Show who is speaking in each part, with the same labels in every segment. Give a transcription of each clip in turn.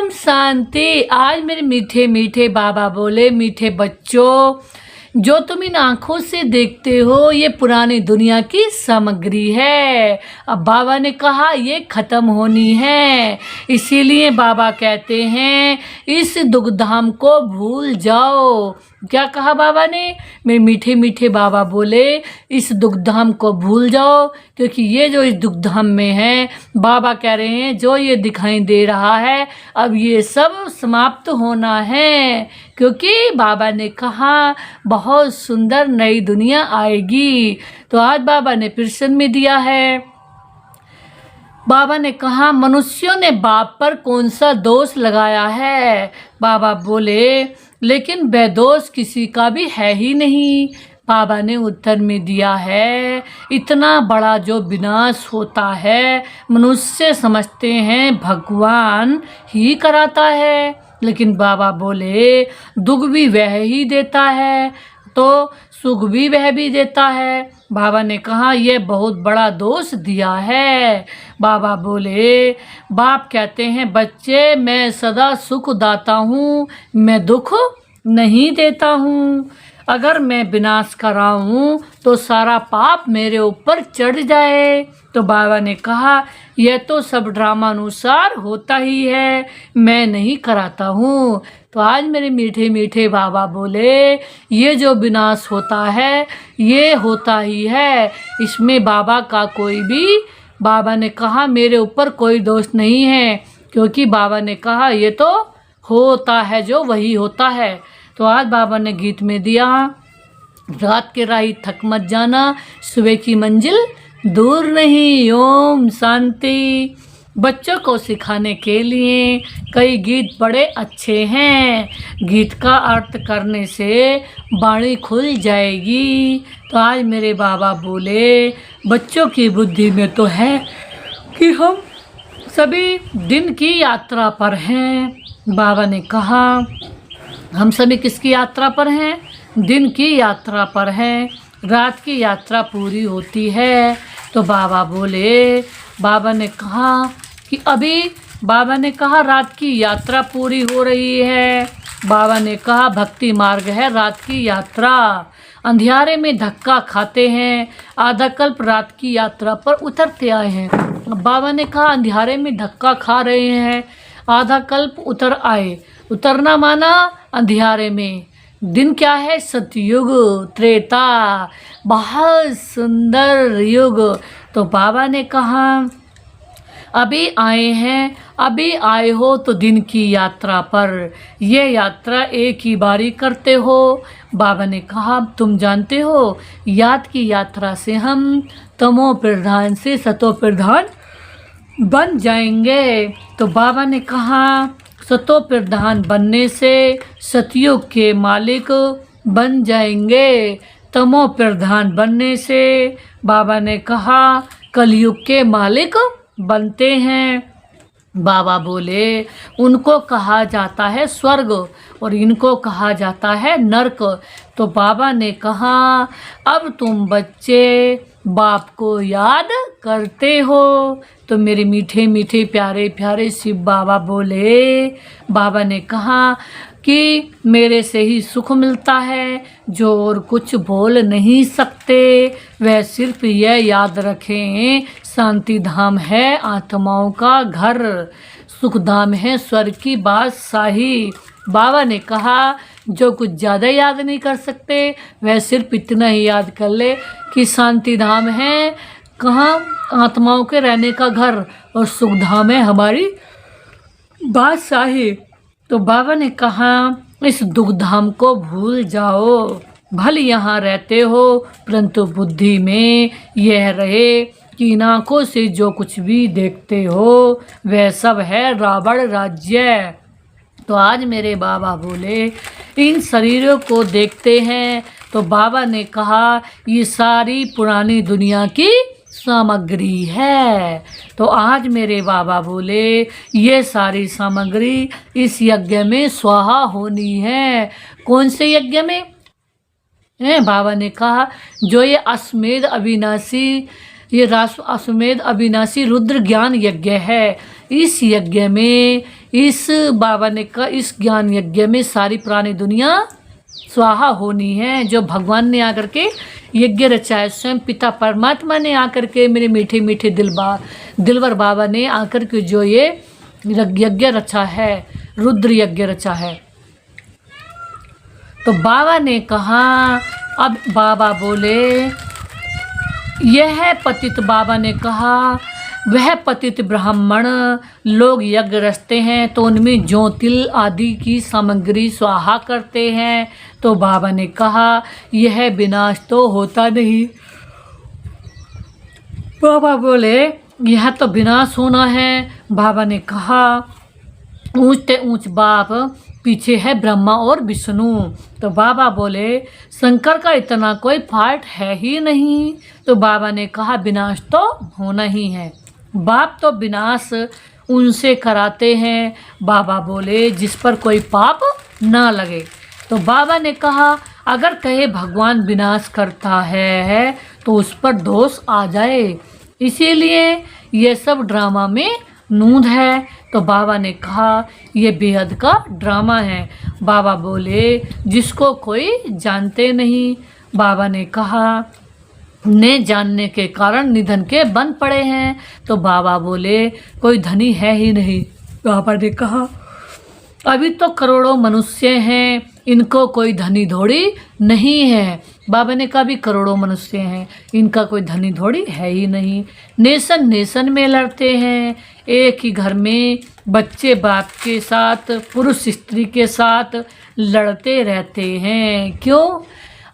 Speaker 1: ओम शांति। आज मेरे मीठे मीठे बाबा बोले, मीठे बच्चों, जो तुम इन आँखों से देखते हो ये पुरानी दुनिया की सामग्री है। अब बाबा ने कहा ये ख़त्म होनी है, इसीलिए बाबा कहते हैं इस दुखधाम को भूल जाओ। क्या कहा बाबा ने? मेरे मीठे मीठे बाबा बोले इस दुखधाम को भूल जाओ, क्योंकि ये जो इस दुखधाम में है, बाबा कह रहे हैं जो ये दिखाई दे रहा है अब ये सब समाप्त होना है, क्योंकि बाबा ने कहा बहुत सुंदर नई दुनिया आएगी। तो आज बाबा ने प्रश्न में दिया है। बाबा ने कहा मनुष्यों ने बाप पर कौन सा दोष लगाया है? बाबा बोले लेकिन वह दोष किसी का भी है ही नहीं। बाबा ने उत्तर में दिया है इतना बड़ा जो विनाश होता है मनुष्य समझते हैं भगवान ही कराता है, लेकिन बाबा बोले दुख भी वह ही देता है तो सुख भी वह भी देता है। बाबा ने कहा यह बहुत बड़ा दोष दिया है। बाबा बोले बाप कहते हैं बच्चे मैं सदा सुख दाता हूँ, मैं दुख नहीं देता हूँ। अगर मैं विनाश कराऊं तो सारा पाप मेरे ऊपर चढ़ जाए। तो बाबा ने कहा यह तो सब ड्रामा अनुसार होता ही है, मैं नहीं कराता हूँ। तो आज मेरे मीठे मीठे बाबा बोले ये जो विनाश होता है ये होता ही है, इसमें बाबा का कोई भी, बाबा ने कहा मेरे ऊपर कोई दोष नहीं है, क्योंकि बाबा ने कहा ये तो होता है जो वही होता है। तो आज बाबा ने गीत में दिया रात के राही थक मत जाना, सुबह की मंजिल दूर नहीं। ओम शांति। बच्चों को सिखाने के लिए कई गीत बड़े अच्छे हैं, गीत का अर्थ करने से वाणी खुल जाएगी। तो आज मेरे बाबा बोले बच्चों की बुद्धि में तो है कि हम सभी दिन की यात्रा पर हैं। बाबा ने कहा हम सभी किसकी यात्रा पर हैं? दिन की यात्रा पर हैं। रात की यात्रा पूरी होती है। तो बाबा बोले, बाबा ने कहा कि अभी, बाबा ने कहा रात की यात्रा पूरी हो रही है। बाबा ने कहा भक्ति मार्ग है रात की यात्रा, अंधियारे में धक्का खाते हैं, आधा कल्प रात की यात्रा पर उतरते आए हैं। बाबा ने कहा अंधियारे में धक्का खा रहे हैं, आधा कल्प उतर आए। उतरना माना अंधियारे में। दिन क्या है? सतयुग, त्रेता, बहुत सुंदर युग। तो बाबा ने कहा अभी आए हैं, अभी आए हो तो दिन की यात्रा पर, ये यात्रा एक ही बारी करते हो। बाबा ने कहा तुम जानते हो याद की यात्रा से हम तमो प्रधान से सतो प्रधान बन जाएंगे। तो बाबा ने कहा सतो प्रधान बनने से सतयुग के मालिक बन जाएंगे, तमो प्रधान बनने से बाबा ने कहा कलयुग के मालिक बनते हैं। बाबा बोले उनको कहा जाता है स्वर्ग और इनको कहा जाता है नरक। तो बाबा ने कहा अब तुम बच्चे बाप को याद करते हो। तो मेरे मीठे मीठे प्यारे प्यारे शिव बाबा बोले, बाबा ने कहा कि मेरे से ही सुख मिलता है, जो और कुछ बोल नहीं सकते। वह सिर्फ यह याद रखें शांति धाम है आत्माओं का घर, सुख धाम है स्वर्ग की बादशाही। बाबा ने कहा जो कुछ ज़्यादा याद नहीं कर सकते वह सिर्फ इतना ही याद कर ले कि शांति धाम है कहाँ? आत्माओं के रहने का घर, और सुख धाम है हमारी बादशाही। तो बाबा ने कहा इस दुख धाम को भूल जाओ, भले यहाँ रहते हो परंतु बुद्धि में यह रहे कि इन आँखों से जो कुछ भी देखते हो वह सब है रावण राज्य। तो आज मेरे बाबा बोले इन शरीरों को देखते हैं तो बाबा ने कहा ये सारी पुरानी दुनिया की सामग्री है। तो आज मेरे बाबा बोले ये सारी सामग्री इस यज्ञ में स्वाहा होनी है। कौन से यज्ञ में है? बाबा ने कहा जो ये अश्वमेध अविनाशी, ये अश्वमेध अविनाशी रुद्र ज्ञान यज्ञ है, इस यज्ञ में इस बाबा ने कहा इस ज्ञान यज्ञ में सारी पुरानी दुनिया स्वाहा होनी है। जो भगवान ने आकर के यज्ञ रचा है, स्वयं पिता परमात्मा ने आकर के, मेरे मीठे मीठे दिलवर बाबा ने आकर के जो ये यज्ञ रचा है, रुद्र यज्ञ रचा है। तो बाबा ने कहा, अब बाबा बोले यह पतित, बाबा ने कहा वह पतित ब्राह्मण लोग यज्ञ रचते हैं तो उनमें जौ तिल आदि की सामग्री स्वाहा करते हैं। तो बाबा ने कहा यह विनाश तो होता नहीं। बाबा बोले यह तो विनाश होना है। बाबा ने कहा ऊंच ते ऊंच बाप, पीछे है ब्रह्मा और विष्णु। तो बाबा बोले शंकर का इतना कोई पार्ट है ही नहीं। तो बाबा ने कहा विनाश तो होना ही है। बाप तो विनाश उनसे कराते हैं। बाबा बोले जिस पर कोई पाप ना लगे। तो बाबा ने कहा अगर कहे भगवान विनाश करता है तो उस पर दोष आ जाए, इसीलिए ये सब ड्रामा में नूंद है। तो बाबा ने कहा ये बेहद का ड्रामा है। बाबा बोले जिसको कोई जानते नहीं। बाबा ने कहा ने जानने के कारण निधन के बन पड़े हैं। तो बाबा बोले कोई धनी है ही नहीं। बाबा ने कहा अभी तो करोड़ों मनुष्य हैं, इनको कोई धनी धोड़ी नहीं है। बाबा ने कहा भी करोड़ों मनुष्य हैं, इनका कोई धनी धोड़ी है ही नहीं। नेशन नेशन में लड़ते हैं, एक ही घर में बच्चे बाप के साथ, पुरुष स्त्री के साथ लड़ते रहते हैं। क्यों?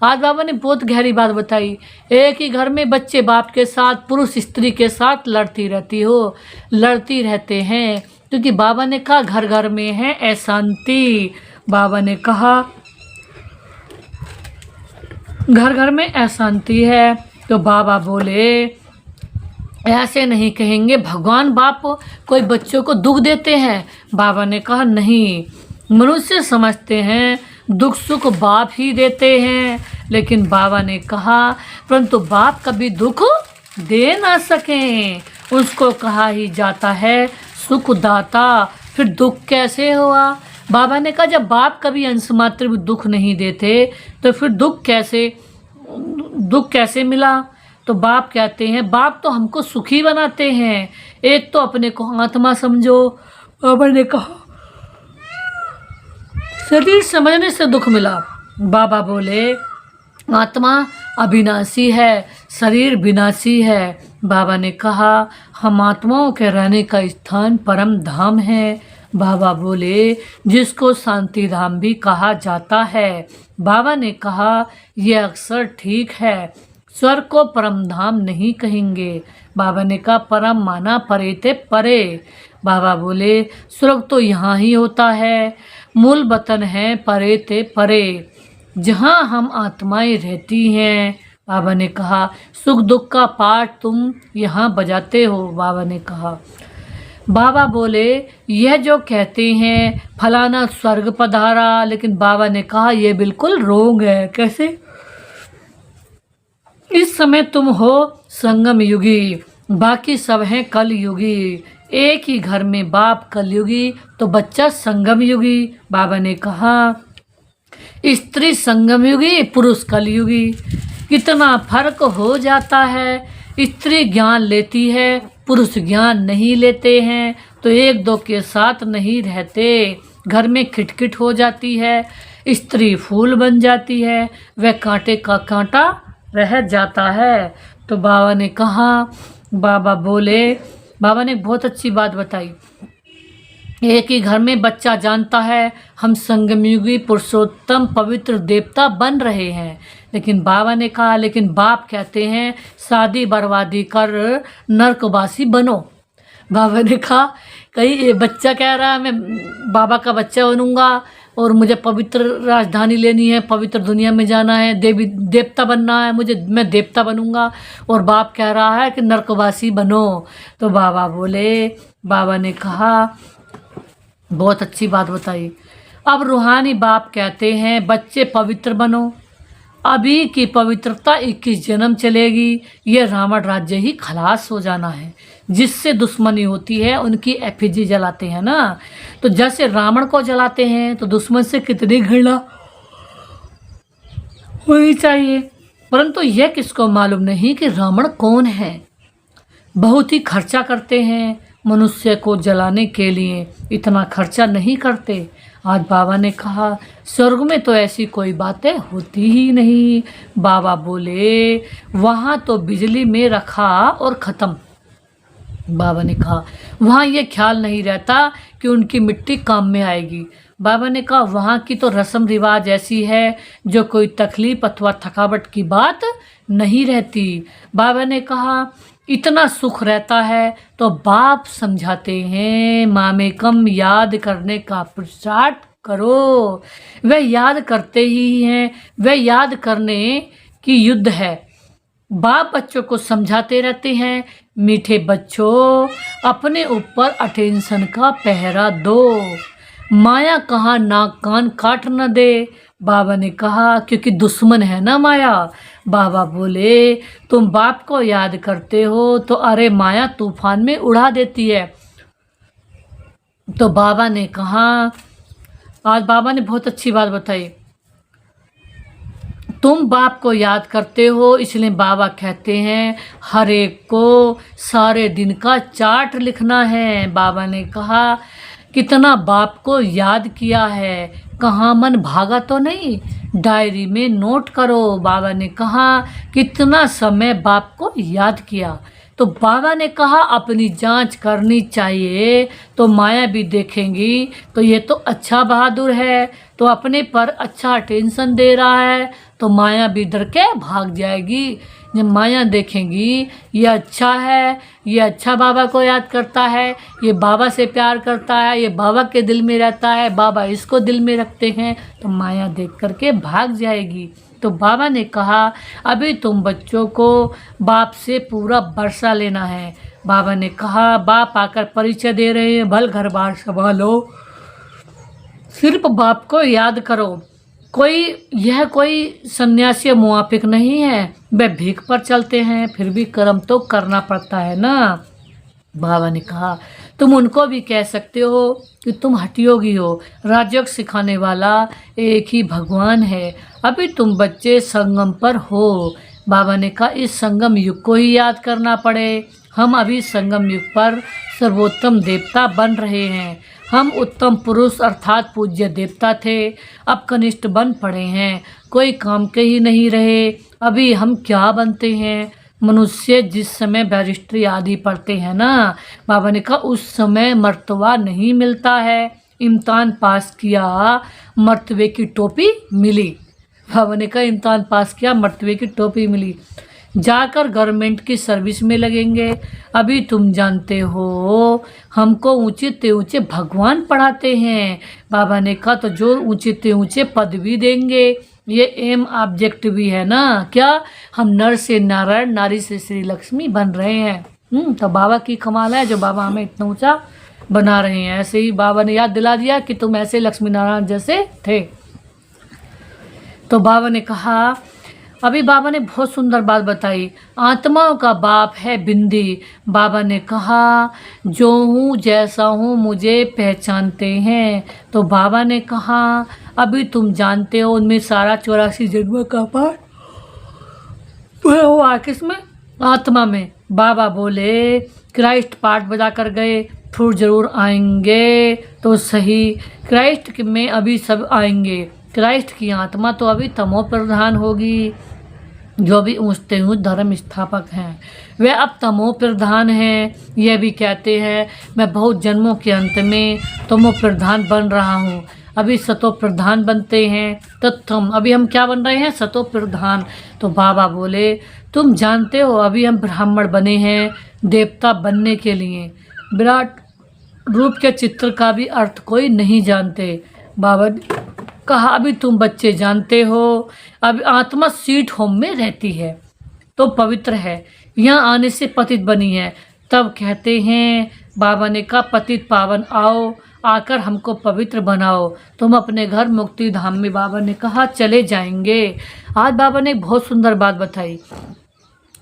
Speaker 1: आज बाबा ने बहुत गहरी बात बताई। एक ही घर में बच्चे बाप के साथ, पुरुष स्त्री के साथ लड़ती रहते हैं, क्योंकि बाबा ने कहा घर घर में है अशांति। बाबा ने कहा घर घर में अशांति है। तो बाबा बोले ऐसे नहीं कहेंगे, भगवान बाप कोई बच्चों को दुख देते हैं। बाबा ने कहा नहीं, मनुष्य समझते हैं दुख सुख बाप ही देते हैं, लेकिन बाबा ने कहा परंतु बाप कभी दुख दे ना सकें, उसको कहा ही जाता है सुखदाता। फिर दुख कैसे हुआ? बाबा ने कहा जब बाप कभी अंश मात्र भी दुख नहीं देते तो फिर दुख कैसे मिला? तो बाप कहते हैं बाप तो हमको सुखी बनाते हैं, एक तो अपने को आत्मा समझो। बाबा ने कहा शरीर समझने से दुख मिला। बाबा बोले आत्मा अविनाशी है, शरीर विनाशी है। बाबा ने कहा हम आत्माओं के रहने का स्थान परम धाम है। बाबा बोले जिसको शांति धाम भी कहा जाता है। बाबा ने कहा यह अक्सर ठीक है, स्वर्ग को परम धाम नहीं कहेंगे। बाबा ने कहा परम माना परे ते परे। बाबा बोले स्वर्ग तो यहाँ ही होता है, मूल वतन है परे ते परे, जहाँ हम आत्माएं रहती हैं। बाबा ने कहा सुख दुख का पाठ तुम यहाँ बजाते हो। बाबा ने कहा बाबा बोले यह जो कहते हैं फलाना स्वर्ग पधारा, लेकिन बाबा ने कहा यह बिल्कुल रोग है। कैसे? इस समय तुम हो संगम युगी, बाकी सब हैं कल युगी। एक ही घर में बाप कलयुगी तो बच्चा संगम युगी। बाबा ने कहा स्त्री संगम युगी, पुरुष कलयुगी। कितना फर्क हो जाता है। स्त्री ज्ञान लेती है, पुरुष ज्ञान नहीं लेते हैं, तो एक दो के साथ नहीं रहते, घर में खिटखिट हो जाती है। स्त्री फूल बन जाती है, वह कांटे का कांटा रह जाता है। तो बाबा ने कहा बाबा ने बहुत अच्छी बात बताई। एक ही घर में बच्चा जानता है हम संगमयुगी पुरुषोत्तम पवित्र देवता बन रहे हैं, लेकिन बाबा ने कहा लेकिन बाप कहते हैं शादी बर्बादी कर नरकवासी बनो। बाबा ने कहा कहीं ये बच्चा कह रहा है मैं बाबा का बच्चा बनूंगा और मुझे पवित्र राजधानी लेनी है, पवित्र दुनिया में जाना है, देवता बनना है मुझे, मैं देवता बनूंगा, और बाप कह रहा है कि नरकवासी बनो। तो बाबा ने कहा बहुत अच्छी बात बताई। अब रूहानी बाप कहते हैं बच्चे पवित्र बनो, अभी की पवित्रता 21 जन्म चलेगी। ये रावण राज्य ही खलास हो जाना है। जिससे दुश्मनी होती है उनकी एफिजी जलाते हैं ना, तो जैसे रावण को जलाते हैं तो दुश्मन से कितनी घृणा होनी चाहिए। परंतु यह किसको मालूम नहीं कि रावण कौन है। बहुत ही खर्चा करते हैं मनुष्य को जलाने के लिए, इतना खर्चा नहीं करते। आज बाबा ने कहा स्वर्ग में तो ऐसी कोई बातें होती ही नहीं। बाबा बोले वहाँ तो बिजली में रखा और ख़त्म। बाबा ने कहा वहाँ ये ख्याल नहीं रहता कि उनकी मिट्टी काम में आएगी। बाबा ने कहा वहाँ की तो रस्म रिवाज ऐसी है जो कोई तकलीफ अथवा थकावट की बात नहीं रहती। बाबा ने कहा इतना सुख रहता है तो बाप समझाते हैं मामे कम याद करने का प्रचार करो। वह याद करते ही हैं, वह याद करने की युद्ध है। बाप बच्चों को समझाते रहते हैं मीठे बच्चों अपने ऊपर अटेंशन का पहरा दो, माया कहाँ नाक कान काट न दे। बाबा ने कहा क्योंकि दुश्मन है ना माया। बाबा बोले तुम बाप को याद करते हो तो अरे माया तूफान में उड़ा देती है। तो बाबा ने कहा आज बाबा ने बहुत अच्छी बात बताई, तुम बाप को याद करते हो इसलिए बाबा कहते हैं हर एक को सारे दिन का चार्ट लिखना है। बाबा ने कहा कितना बाप को याद किया है, कहाँ मन भागा तो नहीं, डायरी में नोट करो। बाबा ने कहा कितना समय बाप को याद किया। तो बाबा ने कहा अपनी जांच करनी चाहिए। तो माया भी देखेंगी तो ये तो अच्छा बहादुर है, तो अपने पर अच्छा अटेंशन दे रहा है, तो माया भी डर के भाग जाएगी। जब माया देखेंगी ये अच्छा है, ये अच्छा बाबा को याद करता है, ये बाबा से प्यार करता है, ये बाबा के दिल में रहता है, बाबा इसको दिल में रखते हैं, तो माया देख करके भाग जाएगी। तो बाबा ने कहा अभी तुम बच्चों को बाप से पूरा वर्षा लेना है। बाबा ने कहा बाप आकर परिचय दे रहे हैं, भल घर बार संभालो, सिर्फ बाप को याद करो। कोई सन्यासी मुआफिक नहीं है, वे भीख पर चलते हैं, फिर भी कर्म तो करना पड़ता है ना। बाबा ने कहा तुम उनको भी कह सकते हो कि तुम हठयोगी हो, राजयोग सिखाने वाला एक ही भगवान है। अभी तुम बच्चे संगम पर हो। बाबा ने कहा इस संगम युग को ही याद करना पड़े। हम अभी संगम युग पर सर्वोत्तम देवता बन रहे हैं। हम उत्तम पुरुष अर्थात पूज्य देवता थे, अब कनिष्ठ बन पड़े हैं, कोई काम के ही नहीं रहे। अभी हम क्या बनते हैं? मनुष्य जिस समय बैरिस्ट्री आदि पढ़ते हैं ना, बाबा ने कहा उस समय मर्तबा नहीं मिलता है। इम्तिहान पास किया, मर्तबे की टोपी मिली। बाबा ने कहा इम्तिहान पास किया, मर्तबे की टोपी मिली, जाकर गवर्नमेंट की सर्विस में लगेंगे। अभी तुम जानते हो हमको ऊंचे ते ऊंचे भगवान पढ़ाते हैं। बाबा ने कहा तो जो ऊंचे ते ऊंचे पद भी देंगे, ये एम ऑब्जेक्ट भी है ना। क्या हम नर से नारायण, नारी से श्री लक्ष्मी बन रहे हैं। तो बाबा की कमाल है जो बाबा हमें इतना ऊंचा बना रहे हैं। ऐसे ही बाबा ने याद दिला दिया कि तुम ऐसे लक्ष्मी नारायण जैसे थे। तो बाबा ने कहा अभी बाबा ने बहुत सुंदर बात बताई, आत्माओं का बाप है बिंदी। बाबा ने कहा जो हूँ जैसा हूँ मुझे पहचानते हैं। तो बाबा ने कहा अभी तुम जानते हो उनमें सारा 84 जन्म का पाठ हुआ किसमें? आत्मा में। बाबा बोले क्राइस्ट पाठ बजा कर गए, फिर जरूर आएंगे तो सही। क्राइस्ट में अभी सब आएंगे। क्राइस्ट की आत्मा तो अभी तमो प्रधान होगी। जो भी ऊंचते ऊंच धर्म स्थापक हैं वे अब तमो प्रधान हैं। यह भी कहते हैं मैं बहुत जन्मों के अंत में तमो प्रधान बन रहा हूँ, अभी सतो प्रधान बनते हैं। तत्म अभी हम क्या बन रहे हैं? सतो प्रधान। तो बाबा बोले तुम जानते हो अभी हम ब्राह्मण बने हैं देवता बनने के लिए। विराट रूप के चित्र का भी अर्थ कोई नहीं जानते। बाबा ने कहा अभी तुम बच्चे जानते हो अब आत्मा सीट होम में रहती है तो पवित्र है, यहाँ आने से पतित बनी है। तब कहते हैं बाबा ने कहा पतित पावन आओ, आकर हमको पवित्र बनाओ, तुम अपने घर मुक्ति धाम में बाबा ने कहा चले जाएंगे। आज बाबा ने एक बहुत सुंदर बात बताई,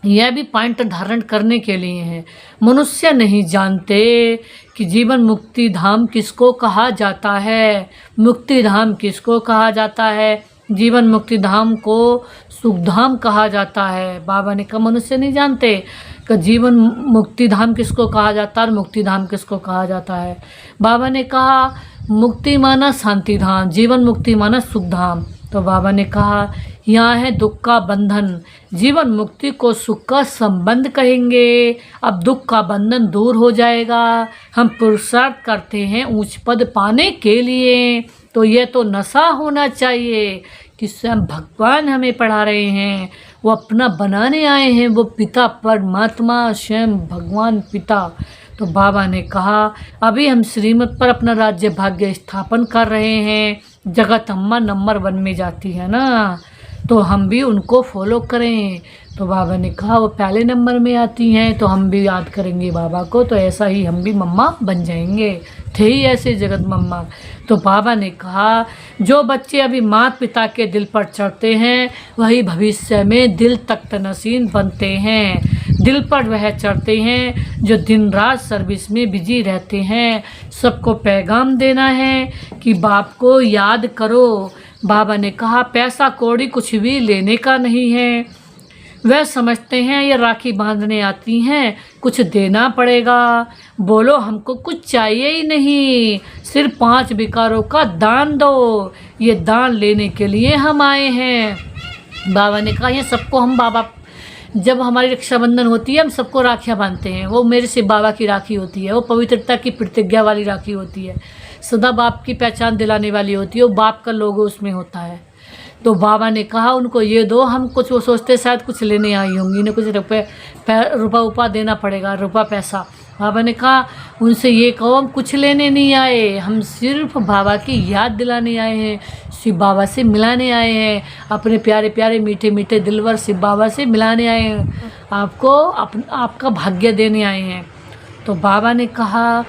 Speaker 1: यह भी पॉइंट धारण करने के लिए है। मनुष्य नहीं जानते कि जीवन मुक्ति धाम किसको कहा जाता है, मुक्ति धाम किसको कहा जाता है, जीवन मुक्ति धाम को सुख धाम कहा जाता है। बाबा ने कहा मनुष्य नहीं जानते कि जीवन मुक्ति धाम किसको कहा जाता है और मुक्ति धाम किसको कहा जाता है। बाबा ने कहा मुक्ति माना शांति धाम, जीवन मुक्ति माना सुख धाम। तो बाबा ने कहा यहाँ है दुख का बंधन, जीवन मुक्ति को सुख का संबंध कहेंगे। अब दुख का बंधन दूर हो जाएगा। हम पुरुषार्थ करते हैं ऊंच पद पाने के लिए, तो यह तो नशा होना चाहिए कि स्वयं भगवान हमें पढ़ा रहे हैं, वो अपना बनाने आए हैं, वो पिता परमात्मा स्वयं भगवान पिता। तो बाबा ने कहा अभी हम श्रीमत पर अपना राज्य भाग्य स्थापन कर रहे हैं। जगत अम्मा नंबर 1 में जाती है ना, तो हम भी उनको फॉलो करें। तो बाबा ने कहा वो पहले नंबर में आती हैं, तो हम भी याद करेंगे बाबा को, तो ऐसा ही हम भी मम्मा बन जाएंगे। थे ही ऐसे जगत मम्मा। तो बाबा ने कहा जो बच्चे अभी माता पिता के दिल पर चढ़ते हैं वही भविष्य में दिल तख्त नशीन बनते हैं। दिल पर वह चढ़ते हैं जो दिन रात सर्विस में बिजी रहते हैं। सबको पैगाम देना है कि बाप को याद करो। बाबा ने कहा पैसा कौड़ी कुछ भी लेने का नहीं है। वह समझते हैं ये राखी बांधने आती हैं, कुछ देना पड़ेगा। बोलो हमको कुछ चाहिए ही नहीं, सिर्फ 5 विकारों का दान दो। ये दान लेने के लिए हम आए हैं। बाबा ने कहा ये सबको हम बाबा, जब हमारी रक्षाबंधन होती है हम सबको राखियाँ बांधते हैं, वो मेरे से बाबा की राखी होती है, वो पवित्रता की प्रतिज्ञा वाली राखी होती है, सदा बाप की पहचान दिलाने वाली होती है, वो बाप का लोगो उसमें होता है। तो बाबा ने कहा उनको ये दो। हम कुछ वो सोचते शायद कुछ लेने आई होंगी, इन्हें कुछ रुपया उपा देना पड़ेगा, रुपया पैसा। बाबा ने कहा उनसे ये कहो हम कुछ लेने नहीं आए, हम सिर्फ बाबा की याद दिलाने आए हैं, शिव बाबा से मिलाने आए हैं, अपने प्यारे प्यारे मीठे मीठे दिलवर शिव बाबा से मिलाने आए हैं, आपको आपका भाग्य देने आए हैं। तो बाबा ने कहा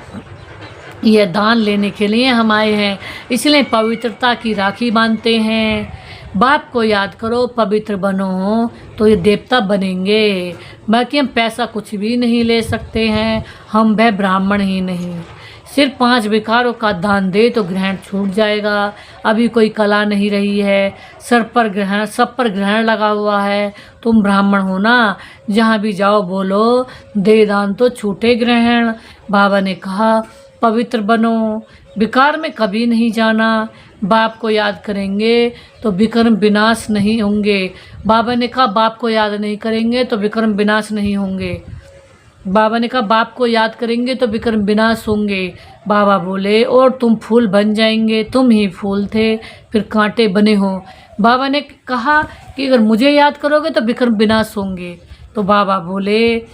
Speaker 1: यह दान लेने के लिए हम आए हैं, इसलिए पवित्रता की राखी बांधते हैं। बाप को याद करो, पवित्र बनो तो ये देवता बनेंगे। बाकी हम पैसा कुछ भी नहीं ले सकते हैं, हम वह ब्राह्मण ही नहीं। सिर्फ 5 विकारों का दान दे तो ग्रहण छूट जाएगा। अभी कोई कला नहीं रही है, सब पर ग्रहण लगा हुआ है। तुम ब्राह्मण हो ना, जहाँ भी जाओ बोलो दे दान तो छूटे ग्रहण। बाबा ने कहा पवित्र बनो, विकार में कभी नहीं जाना। बाप को याद करेंगे तो विक्रम विनाश नहीं होंगे। बाबा ने कहा बाप को याद नहीं करेंगे तो विक्रम विनाश नहीं होंगे। बाबा ने कहा बाप को याद करेंगे तो विक्रम विनाश होंगे। बाबा बोले और तुम फूल बन जाएंगे, तुम ही फूल थे फिर कांटे बने हो। बाबा ने कहा कि अगर मुझे याद करोगे तो विक्रम विनाश होंगे। तो बाबा बोले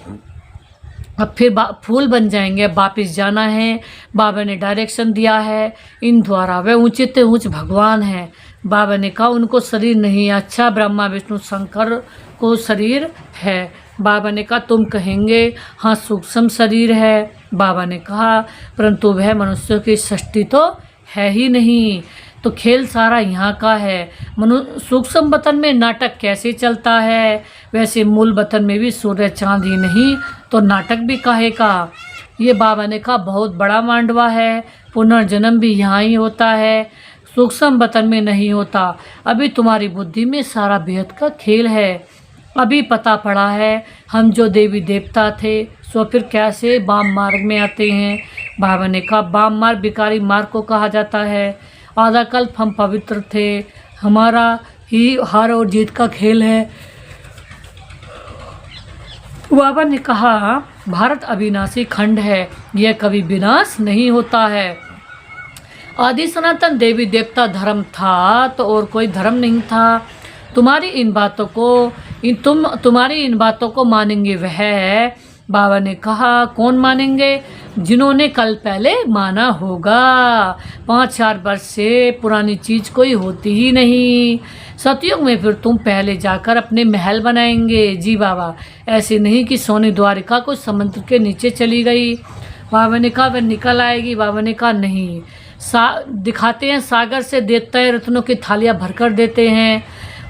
Speaker 1: अब फिर फूल बन जाएंगे, अब वापिस जाना है। बाबा ने डायरेक्शन दिया है इन द्वारा, वह ऊंचे से ऊंच भगवान है। बाबा ने कहा उनको शरीर नहीं, अच्छा ब्रह्मा विष्णु शंकर को शरीर है। बाबा ने कहा तुम कहेंगे हाँ सूक्ष्म शरीर है। बाबा ने कहा परंतु वह मनुष्यों की सृष्टि तो है ही नहीं, तो खेल सारा यहाँ का है। सूक्ष्म वतन में नाटक कैसे चलता है, वैसे मूल वतन में भी सूर्य चांद ही नहीं तो नाटक भी काहे का। ये बाबा ने कहा बहुत बड़ा मांडवा है, पुनर्जन्म भी यहाँ ही होता है, सूक्ष्म वतन में नहीं होता। अभी तुम्हारी बुद्धि में सारा बेहद का खेल है। अभी पता पड़ा है हम जो देवी देवता थे सो फिर कैसे वाम मार्ग में आते हैं। बाबा ने कहा वाम मार्ग विकारी मार्ग को कहा जाता है। आधा कल्प हम पवित्र थे, हमारा ही हार और जीत का खेल है। बाबा ने कहा भारत अविनाशी खंड है, यह कभी विनाश नहीं होता है। आदि सनातन देवी देवता धर्म था तो और कोई धर्म नहीं था। तुम्हारी इन बातों को मानेंगे वह है। बाबा ने कहा कौन मानेंगे, जिन्होंने कल पहले माना होगा। 5-4 वर्ष से पुरानी चीज़ कोई होती ही नहीं। सतयुग में फिर तुम पहले जाकर अपने महल बनाएंगे। जी बाबा, ऐसे नहीं कि सोनी द्वारिका को समुद्र के नीचे चली गई। बाबा ने कहा वह निकल आएगी। बाबा ने कहा नहीं। दिखाते हैं सागर से देवताएं रत्नों की थालियाँ भरकर देते हैं।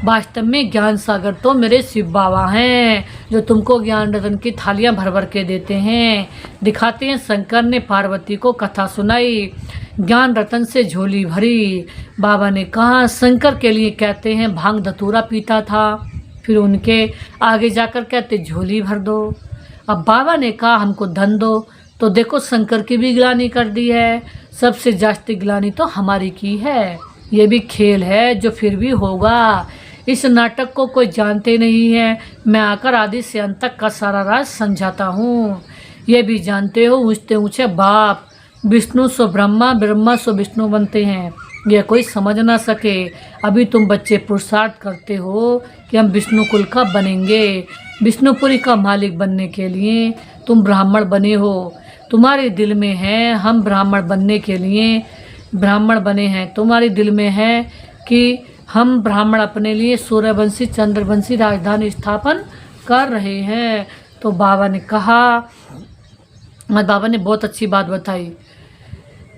Speaker 1: वास्तव में ज्ञान सागर तो मेरे शिव बाबा हैं जो तुमको ज्ञान रत्न की थालियाँ भर भर के देते हैं। दिखाते हैं शंकर ने पार्वती को कथा सुनाई, ज्ञान रतन से झोली भरी। बाबा ने कहा शंकर के लिए कहते हैं भांग धतूरा पीता था, फिर उनके आगे जाकर कहते झोली भर दो। अब बाबा ने कहा हमको धन दो, तो देखो शंकर की भी गिलानी कर दी है। सबसे जास्ती गिलानी तो हमारी की है। ये भी खेल है जो फिर भी होगा। इस नाटक को कोई जानते नहीं है। मैं आकर आदि से अंत तक का सारा राज समझाता हूँ। ये भी जानते हो ऊँचते ऊँचे बाप विष्णु सो ब्रह्मा, ब्रह्मा सो विष्णु बनते हैं। यह कोई समझ ना सके। अभी तुम बच्चे पुरुषार्थ करते हो कि हम विष्णु कुल का बनेंगे। विष्णुपुरी का मालिक बनने के लिए तुम ब्राह्मण बने हो। तुम्हारे दिल में है हम ब्राह्मण बनने के लिए ब्राह्मण बने हैं। तुम्हारे दिल में है कि हम ब्राह्मण अपने लिए सूर्यवंशी चंद्रवंशी राजधानी स्थापन कर रहे हैं। तो बाबा ने कहा, बाबा ने बहुत अच्छी बात बताई।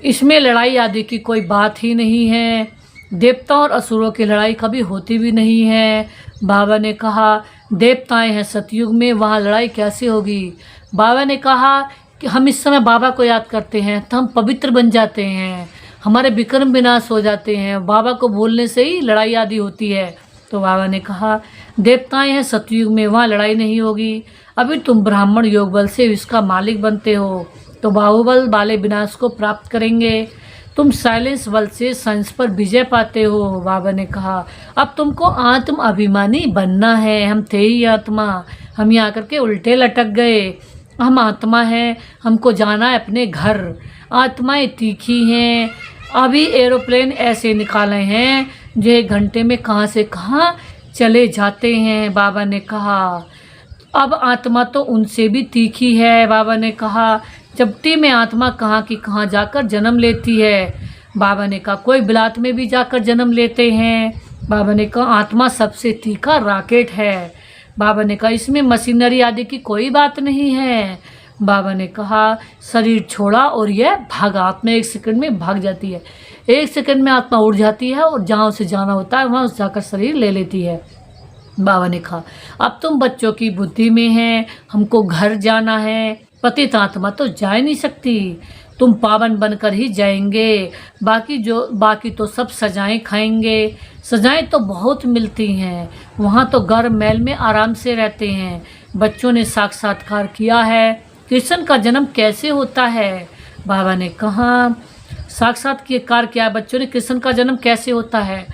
Speaker 1: इसमें लड़ाई आदि की कोई बात ही नहीं है। देवताओं और असुरों की लड़ाई कभी होती भी नहीं है। बाबा ने कहा देवताएं हैं सतयुग में, वहाँ लड़ाई कैसे होगी। बाबा ने कहा कि हम इस समय बाबा को याद करते हैं तो हम पवित्र बन जाते हैं, हमारे विक्रम विनाश हो जाते हैं। बाबा को बोलने से ही लड़ाई आदि होती है। तो बाबा ने कहा देवताएं हैं सतयुग में, वहाँ लड़ाई नहीं होगी। अभी तुम ब्राह्मण योग बल से इसका मालिक बनते हो तो बाहुबल वाले विनाश को प्राप्त करेंगे। तुम साइलेंस बल से साइंस पर विजय पाते हो। बाबा ने कहा अब तुमको आत्म अभिमानी बनना है। हम थे ही आत्मा, हम यहाँ करके उल्टे लटक गए। हम आत्मा हैं, हमको जाना है अपने घर। आत्माएं तीखी हैं। अभी एरोप्लेन ऐसे निकाले हैं जो 1 घंटे में कहाँ से कहाँ चले जाते हैं। बाबा ने कहा अब आत्मा तो उनसे भी तीखी है। बाबा ने कहा चपटी में आत्मा कहाँ की कहाँ जाकर जन्म लेती है। बाबा ने कहा कोई बिलात में भी जाकर जन्म लेते हैं। बाबा ने कहा आत्मा सबसे तीखा रॉकेट है। बाबा ने कहा इसमें मशीनरी आदि की कोई बात नहीं है। बाबा ने कहा शरीर छोड़ा और यह भागा। आत्मा 1 सेकंड में भाग जाती है। 1 सेकंड में आत्मा उड़ जाती है और जहाँ उसे जाना होता है वहाँ जाकर शरीर ले लेती है। बाबा ने कहा अब तुम बच्चों की बुद्धि में है, हमको घर जाना है। पतित आत्मा तो जा ही नहीं सकती, तुम पावन बनकर ही जाएंगे। बाकी तो सब सजाएं खाएंगे। सजाएं तो बहुत मिलती हैं, वहाँ तो गर्म महल में आराम से रहते हैं। बच्चों ने साक्षात्कार किया है कृष्ण का जन्म कैसे होता है। बाबा ने कहा साक्षात्कार किया बच्चों ने कृष्ण का जन्म कैसे होता है।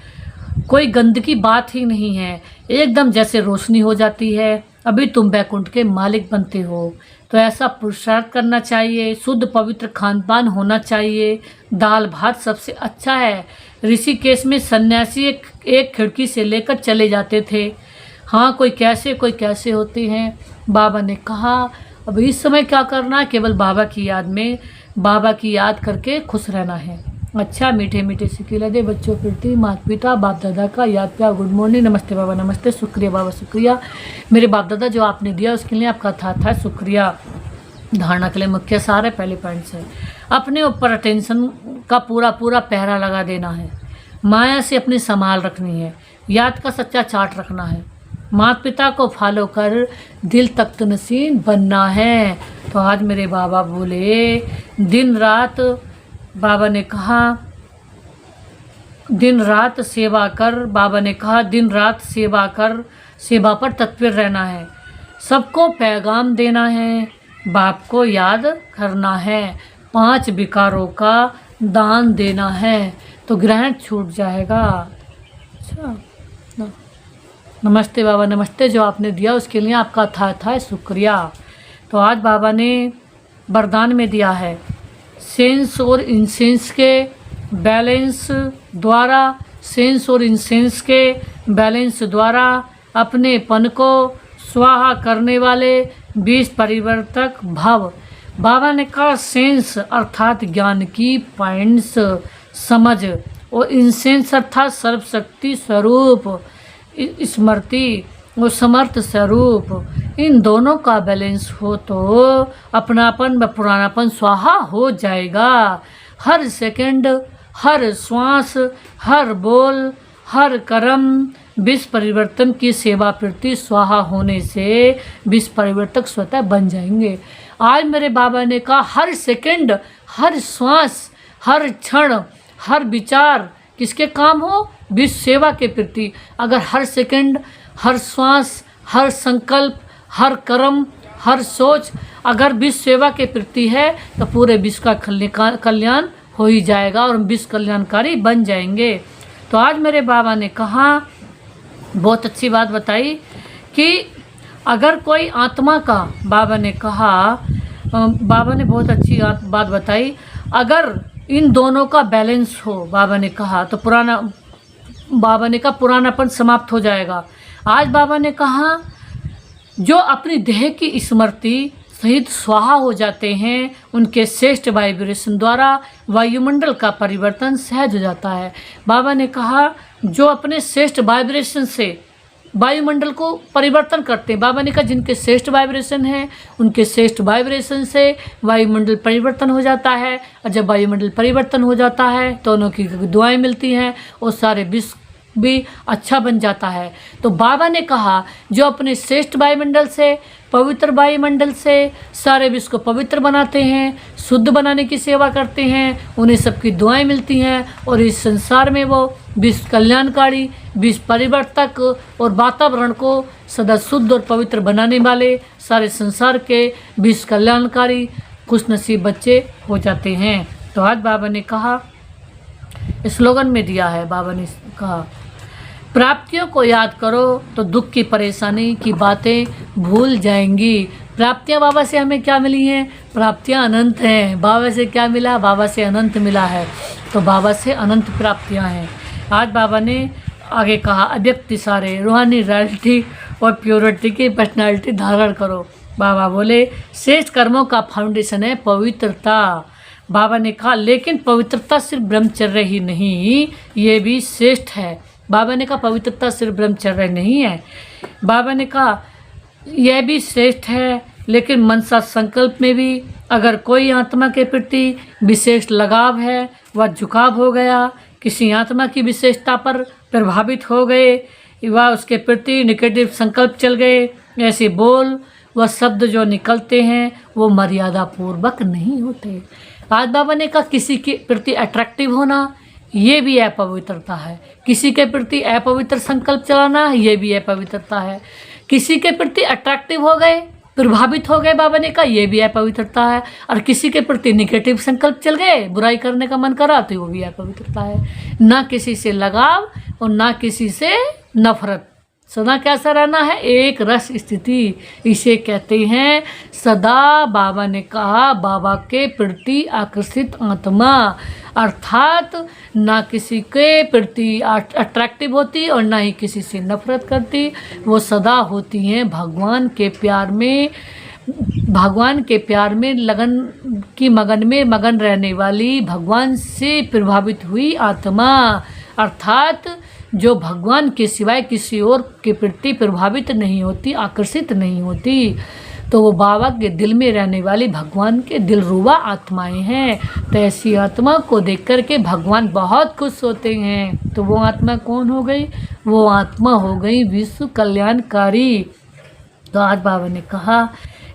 Speaker 1: कोई गंदगी बात ही नहीं है, एकदम जैसे रोशनी हो जाती है। अभी तुम बैकुंठ के मालिक बनते हो तो ऐसा पुरुषार्थ करना चाहिए। शुद्ध पवित्र खान पान होना चाहिए। दाल भात सबसे अच्छा है। ऋषिकेश में सन्यासी एक खिड़की से लेकर चले जाते थे। हाँ कोई कैसे होते हैं। बाबा ने कहा अब इस समय क्या करना है, केवल बाबा की याद में, बाबा की याद करके खुश रहना है। अच्छा मीठे मीठे सिक्के दे बच्चों प्रति माता पिता बाप दादा का याद प्यार। गुड मॉर्निंग, नमस्ते बाबा, नमस्ते, शुक्रिया बाबा, शुक्रिया मेरे बाप दादा जो आपने दिया उसके लिए आपका था शुक्रिया। धारणा के लिए मुख्य सारे पहले पॉइंट से अपने ऊपर अटेंशन का पूरा पहरा लगा देना है। माया से अपनी संभाल रखनी है। याद का सच्चा चार्ट रखना है। माता पिता को फॉलो कर दिल तख्त नसीन बनना है। तो आज मेरे बाबा बोले दिन रात, बाबा ने कहा दिन रात सेवा कर। बाबा ने कहा दिन रात सेवा कर, सेवा पर तत्पर रहना है। सबको पैगाम देना है, बाप को याद करना है। 5 विकारों का दान देना है तो ग्रहण छूट जाएगा। अच्छा नमस्ते बाबा, नमस्ते जो आपने दिया उसके लिए आपका था शुक्रिया। तो आज बाबा ने वरदान में दिया है सेंस और इंसेंस के बैलेंस द्वारा अपने पन को स्वाहा करने वाले 20 परिवर्तक भव। बाबा ने कहा सेंस अर्थात ज्ञान की पॉइंट्स समझ और इंसेंस अर्थात सर्वशक्ति स्वरूप स्मृति वो समर्थ स्वरूप, इन दोनों का बैलेंस हो तो अपनापन व पुरानापन स्वाहा हो जाएगा। हर सेकंड, हर श्वास, हर बोल, हर कर्म विश्व परिवर्तन की सेवा प्रति स्वाहा होने से विश्व परिवर्तक स्वतः बन जाएंगे। आज मेरे बाबा ने कहा हर सेकंड, हर श्वास, हर क्षण, हर विचार किसके काम हो? विश्व सेवा के प्रति। अगर हर सेकंड, हर श्वास, हर संकल्प, हर कर्म, हर सोच अगर विश्व सेवा के प्रति है तो पूरे विश्व का कल्याण हो ही जाएगा और हम विश्व कल्याणकारी बन जाएंगे। तो आज मेरे बाबा ने कहा, बहुत अच्छी बात बताई कि अगर कोई आत्मा का, बाबा ने कहा, बाबा ने बहुत अच्छी बात बताई, अगर इन दोनों का बैलेंस हो, बाबा ने कहा, तो पुरानापन समाप्त हो जाएगा। आज बाबा ने कहा जो अपनी देह की स्मृति सहित स्वाहा हो जाते हैं उनके श्रेष्ठ वाइब्रेशन द्वारा वायुमंडल का परिवर्तन सहज हो जाता है। बाबा ने कहा जो अपने श्रेष्ठ वाइब्रेशन से वायुमंडल को परिवर्तन करते हैं, बाबा ने कहा जिनके श्रेष्ठ वाइब्रेशन है उनके श्रेष्ठ वाइब्रेशन से वायुमंडल परिवर्तन हो जाता है, और जब वायुमंडल परिवर्तन हो जाता है तो उनकी दुआएं मिलती हैं और सारे विश्व भी अच्छा बन जाता है। तो बाबा ने कहा जो अपने श्रेष्ठ वायुमंडल से, पवित्र वायुमंडल से सारे विश्व को पवित्र बनाते हैं, शुद्ध बनाने की सेवा करते हैं, उन्हें सबकी दुआएं मिलती हैं और इस संसार में वो विश्व कल्याणकारी, विश्व परिवर्तक और वातावरण को सदा शुद्ध और पवित्र बनाने वाले सारे संसार के विश्व कल्याणकारी खुशनसीब बच्चे हो जाते हैं। तो आज बाबा ने कहा, स्लोगन में दिया है, बाबा ने कहा प्राप्तियों को याद करो तो दुख की परेशानी की बातें भूल जाएंगी। प्राप्तियां बाबा से हमें क्या मिली हैं? प्राप्तियां अनंत हैं। बाबा से क्या मिला? बाबा से अनंत मिला है। तो बाबा से अनंत प्राप्तियां हैं। आज बाबा ने आगे कहा अव्यक्त सारे रूहानी रियलिटी और प्योरिटी की पर्सनैलिटी धारण करो। बाबा बोले श्रेष्ठ कर्मों का फाउंडेशन है पवित्रता। बाबा ने कहा लेकिन पवित्रता सिर्फ ब्रह्मचर्य ही नहीं, ये भी श्रेष्ठ है। बाबा ने कहा पवित्रता सिर्फ ब्रह्मचर्य नहीं है, बाबा ने कहा यह भी श्रेष्ठ है, लेकिन मनसा संकल्प में भी अगर कोई आत्मा के प्रति विशेष लगाव है, वह झुकाव हो गया, किसी आत्मा की विशेषता पर प्रभावित हो गए, वह उसके प्रति निगेटिव संकल्प चल गए, ऐसे बोल वह शब्द जो निकलते हैं वो मर्यादा पूर्वक नहीं होते। आज बाबा ने कहा किसी के प्रति अट्रैक्टिव होना ये भी अपवित्रता है, किसी के प्रति अपवित्र संकल्प चलाना ये भी अपवित्रता है, किसी के प्रति अट्रैक्टिव हो गए, प्रभावित हो गए, बाबा ने कहा ये भी अपवित्रता है, और किसी के प्रति निगेटिव संकल्प चल गए, बुराई करने का मन करा तो वो भी अपवित्रता है। ना किसी से लगाव और ना किसी से नफरत, सदा कैसा रहना है? एक रस स्थिति, इसे कहते हैं सदा, बाबा ने कहा बाबा के प्रति आकर्षित आत्मा, अर्थात ना किसी के प्रति अट्रैक्टिव होती और ना ही किसी से नफरत करती, वो सदा होती हैं भगवान के प्यार में, भगवान के प्यार में मगन में मगन रहने वाली, भगवान से प्रभावित हुई आत्मा, अर्थात जो भगवान के सिवाय किसी और के प्रति प्रभावित नहीं होती, आकर्षित नहीं होती, तो वो बाबा के दिल में रहने वाली भगवान के दिलरुबा आत्माएं हैं। तो ऐसी आत्मा को देख कर के भगवान बहुत खुश होते हैं। तो वो आत्मा कौन हो गई? वो आत्मा हो गई विश्व कल्याणकारी। तो आज बाबा ने कहा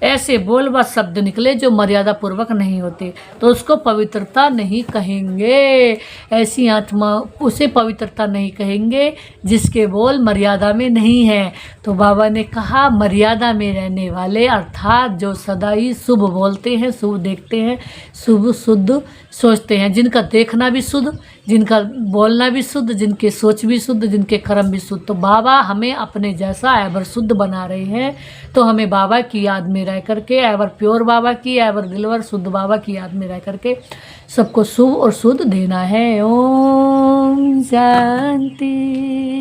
Speaker 1: ऐसे बोल व शब्द निकले जो मर्यादा पूर्वक नहीं होते तो उसको पवित्रता नहीं कहेंगे। ऐसी आत्मा उसे पवित्रता नहीं कहेंगे जिसके बोल मर्यादा में नहीं है। तो बाबा ने कहा मर्यादा में रहने वाले, अर्थात जो सदा ही शुभ बोलते हैं, शुभ देखते हैं, शुभ शुद्ध सोचते हैं, जिनका देखना भी शुद्ध, जिनका बोलना भी शुद्ध, जिनके सोच भी शुद्ध, जिनके कर्म भी शुद्ध। तो बाबा हमें अपने जैसा एवर शुद्ध बना रहे हैं। तो हमें बाबा की याद में रह करके, एवर प्योर बाबा की, एवर दिलवर शुद्ध बाबा की याद में रह करके सबको शुभ और शुद्ध देना है। ओम शांति।